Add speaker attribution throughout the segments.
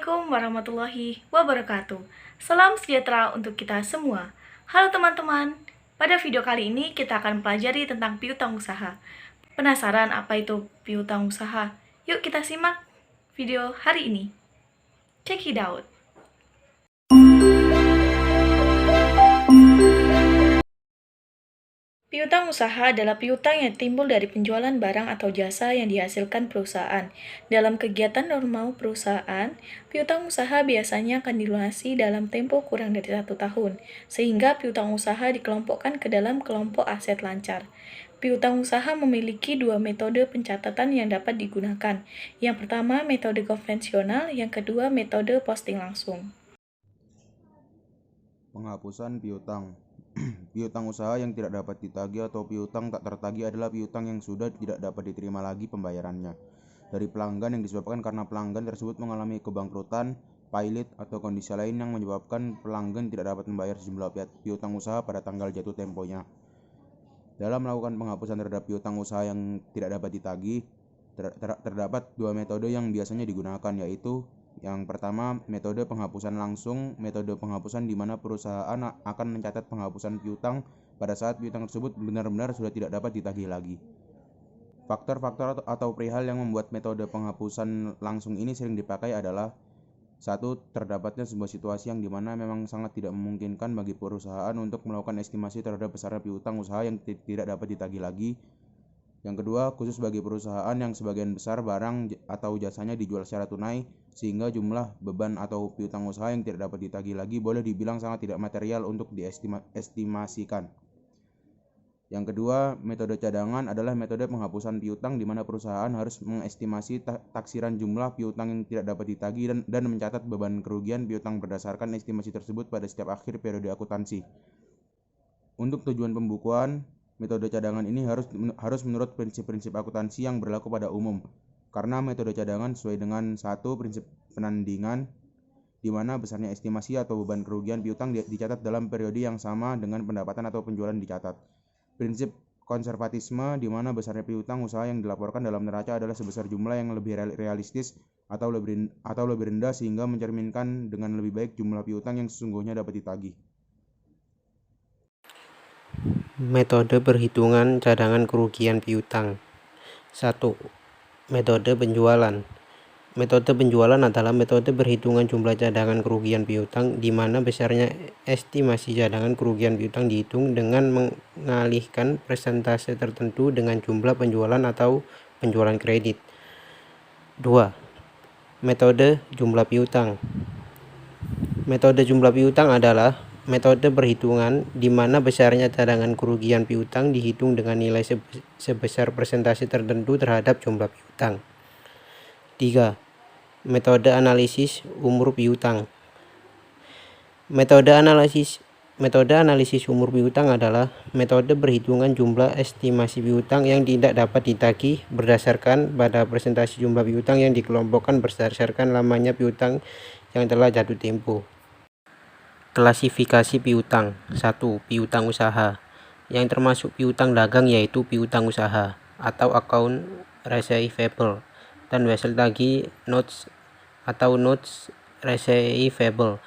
Speaker 1: Assalamualaikum warahmatullahi wabarakatuh. Salam sejahtera untuk kita semua. Halo teman-teman, pada video kali ini kita akan pelajari tentang piutang usaha. Penasaran apa itu piutang usaha? Yuk kita simak video hari ini. Check it out. Piutang usaha adalah piutang yang timbul dari penjualan barang atau jasa yang dihasilkan perusahaan. Dalam kegiatan normal perusahaan, piutang usaha biasanya akan dilunasi dalam tempo kurang dari 1 tahun, sehingga piutang usaha dikelompokkan ke dalam kelompok aset lancar. Piutang usaha memiliki 2 metode pencatatan yang dapat digunakan. Yang pertama, metode konvensional, yang kedua, metode posting langsung.
Speaker 2: Penghapusan piutang. Piutang usaha yang tidak dapat ditagih atau piutang tak tertagih adalah piutang yang sudah tidak dapat diterima lagi pembayarannya dari pelanggan yang disebabkan karena pelanggan tersebut mengalami kebangkrutan, pailit, atau kondisi lain yang menyebabkan pelanggan tidak dapat membayar sejumlah piutang usaha pada tanggal jatuh temponya. Dalam melakukan penghapusan terhadap piutang usaha yang tidak dapat ditagih, terdapat 2 metode yang biasanya digunakan, yaitu yang pertama, metode penghapusan langsung. Metode penghapusan di mana perusahaan akan mencatat penghapusan piutang pada saat piutang tersebut benar-benar sudah tidak dapat ditagih lagi. Faktor-faktor atau perihal yang membuat metode penghapusan langsung ini sering dipakai adalah: 1. Terdapatnya sebuah situasi yang dimana memang sangat tidak memungkinkan bagi perusahaan untuk melakukan estimasi terhadap besarnya piutang usaha yang tidak dapat ditagih lagi. Yang kedua, khusus bagi perusahaan yang sebagian besar barang atau jasanya dijual secara tunai, sehingga jumlah beban atau piutang usaha yang tidak dapat ditagih lagi boleh dibilang sangat tidak material untuk diestimasikan. Yang kedua, metode cadangan adalah metode penghapusan piutang di mana perusahaan harus mengestimasi taksiran jumlah piutang yang tidak dapat ditagih dan mencatat beban kerugian piutang berdasarkan estimasi tersebut pada setiap akhir periode akuntansi. Untuk tujuan pembukuan, metode cadangan ini harus menurut prinsip-prinsip akuntansi yang berlaku pada umum. Karena metode cadangan sesuai dengan 1. Prinsip penandingan, di mana besarnya estimasi atau beban kerugian piutang dicatat dalam periode yang sama dengan pendapatan atau penjualan dicatat. Prinsip konservatisme, di mana besarnya piutang usaha yang dilaporkan dalam neraca adalah sebesar jumlah yang lebih realistis atau lebih rendah sehingga mencerminkan dengan lebih baik jumlah piutang yang sesungguhnya dapat ditagih.
Speaker 3: Metode perhitungan cadangan kerugian piutang. 1. Metode penjualan. Metode penjualan adalah metode perhitungan jumlah cadangan kerugian piutang di mana besarnya estimasi cadangan kerugian piutang dihitung dengan mengalihkan persentase tertentu dengan jumlah penjualan atau penjualan kredit. 2. Metode jumlah piutang. Metode jumlah piutang adalah metode perhitungan di mana besarnya cadangan kerugian piutang dihitung dengan nilai sebesar persentase tertentu terhadap jumlah piutang. 3. Metode analisis umur piutang. Metode analisis umur piutang adalah metode perhitungan jumlah estimasi piutang yang tidak dapat ditagih berdasarkan pada persentase jumlah piutang yang dikelompokkan berdasarkan lamanya piutang yang telah jatuh tempo. Klasifikasi piutang. 1. Piutang usaha. Yang termasuk piutang dagang yaitu piutang usaha atau account receivable dan wesel tagih notes atau notes receivable.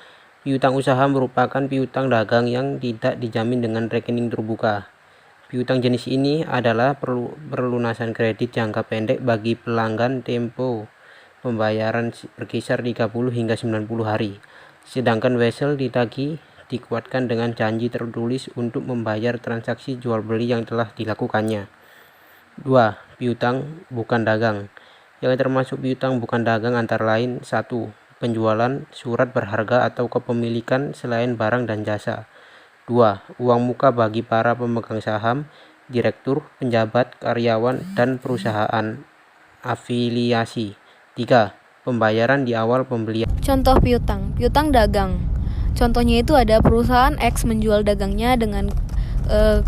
Speaker 3: Piutang usaha merupakan piutang dagang yang tidak dijamin dengan rekening terbuka. Piutang jenis ini adalah perlunasan kredit jangka pendek bagi pelanggan. Tempo pembayaran berkisar 30 hingga 90 hari. Sedangkan wesel ditagih dikuatkan dengan janji tertulis untuk membayar transaksi jual beli yang telah dilakukannya. 2. Piutang bukan dagang. Yang termasuk piutang bukan dagang antara lain: 1. Penjualan surat berharga atau kepemilikan selain barang dan jasa. 2. Uang muka bagi para pemegang saham, direktur, penjabat, karyawan, dan perusahaan afiliasi. 3. Pembayaran di awal pembelian.
Speaker 4: Contoh piutang dagang. Contohnya itu ada perusahaan X menjual dagangnya dengan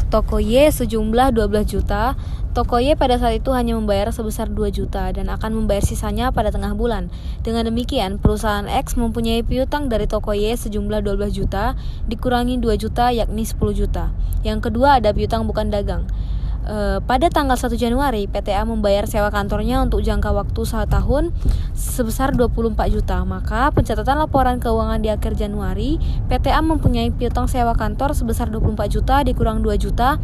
Speaker 4: toko Y sejumlah 12 juta. Toko Y pada saat itu hanya membayar sebesar 2 juta dan akan membayar sisanya pada tengah bulan. Dengan demikian, perusahaan X mempunyai piutang dari toko Y sejumlah 12 juta dikurangi 2 juta yakni 10 juta. Yang kedua ada piutang bukan dagang. Pada tanggal 1 Januari, PTA membayar sewa kantornya untuk jangka waktu 1 tahun sebesar 24 juta. Maka pencatatan laporan keuangan di akhir Januari, PTA mempunyai piutang sewa kantor sebesar 24 juta dikurang 2 juta.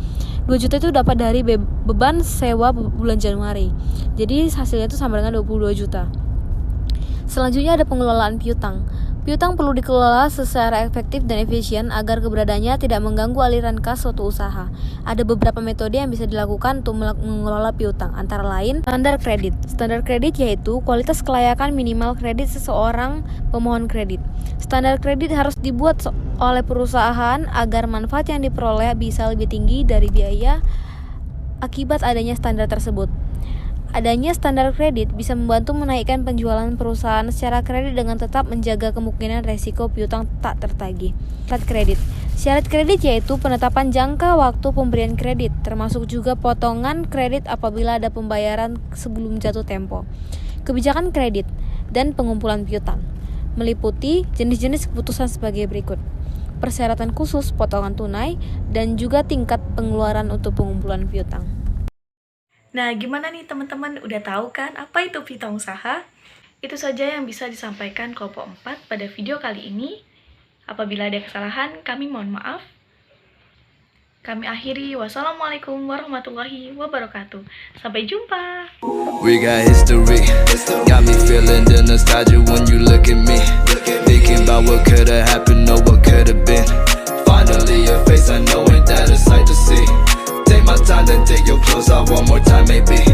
Speaker 4: 2 juta itu dapat dari beban sewa bulan Januari. Jadi hasilnya itu sama dengan 22 juta. Selanjutnya ada pengelolaan piutang. Piutang perlu dikelola secara efektif dan efisien agar keberadaannya tidak mengganggu aliran kas suatu usaha. Ada beberapa metode yang bisa dilakukan untuk mengelola piutang, antara lain standar kredit. Standar kredit yaitu kualitas kelayakan minimal kredit seseorang pemohon kredit. Standar kredit harus dibuat oleh perusahaan agar manfaat yang diperoleh bisa lebih tinggi dari biaya akibat adanya standar tersebut. Adanya standar kredit bisa membantu menaikkan penjualan perusahaan secara kredit dengan tetap menjaga kemungkinan resiko piutang tak tertagih. Syarat kredit. Syarat kredit yaitu penetapan jangka waktu pemberian kredit, termasuk juga potongan kredit apabila ada pembayaran sebelum jatuh tempo. Kebijakan kredit dan pengumpulan piutang meliputi jenis-jenis keputusan sebagai berikut: persyaratan khusus, potongan tunai, dan juga tingkat pengeluaran untuk pengumpulan piutang.
Speaker 1: Nah, gimana nih teman-teman? Udah tahu kan apa itu piutang usaha? Itu saja yang bisa disampaikan kelompok 4 pada video kali ini. Apabila ada kesalahan, kami mohon maaf. Kami akhiri. Wassalamualaikum warahmatullahi wabarakatuh. Sampai jumpa.
Speaker 5: We got history, got me feeling the nostalgia when you look at me. Thinking about what could've happened or what could've been. Finally your face, I know ain't that a sight to see. Take my time, then take your clothes off one more time, maybe.